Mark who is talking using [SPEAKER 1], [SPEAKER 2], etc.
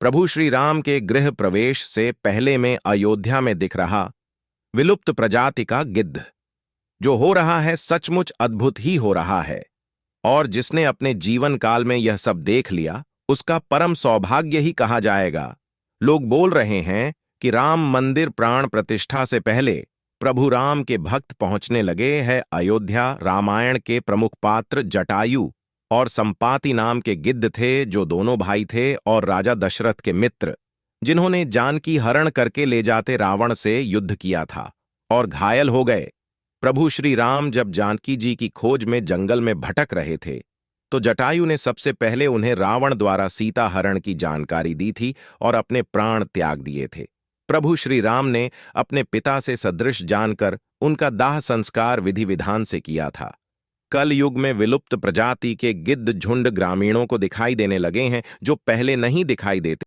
[SPEAKER 1] प्रभु श्री राम के गृह प्रवेश से पहले में अयोध्या में दिख रहा विलुप्त प्रजाति का गिद्ध। जो हो रहा है सचमुच अद्भुत ही हो रहा है, और जिसने अपने जीवन काल में यह सब देख लिया उसका परम सौभाग्य ही कहा जाएगा। लोग बोल रहे हैं कि राम मंदिर प्राण प्रतिष्ठा से पहले प्रभु राम के भक्त पहुंचने लगे हैं अयोध्या। रामायण के प्रमुख पात्र जटायु और संपाति नाम के गिद्ध थे, जो दोनों भाई थे और राजा दशरथ के मित्र, जिन्होंने जानकी हरण करके ले जाते रावण से युद्ध किया था और घायल हो गए। प्रभु श्री राम जब जानकी जी की खोज में जंगल में भटक रहे थे तो जटायु ने सबसे पहले उन्हें रावण द्वारा सीता हरण की जानकारी दी थी और अपने प्राण त्याग दिए थे। प्रभु श्री राम ने अपने पिता से सदृश जानकर उनका दाह संस्कार विधि विधान से किया था। कल युग में विलुप्त प्रजाति के गिद्ध झुंड ग्रामीणों को दिखाई देने लगे हैं, जो पहले नहीं दिखाई देते।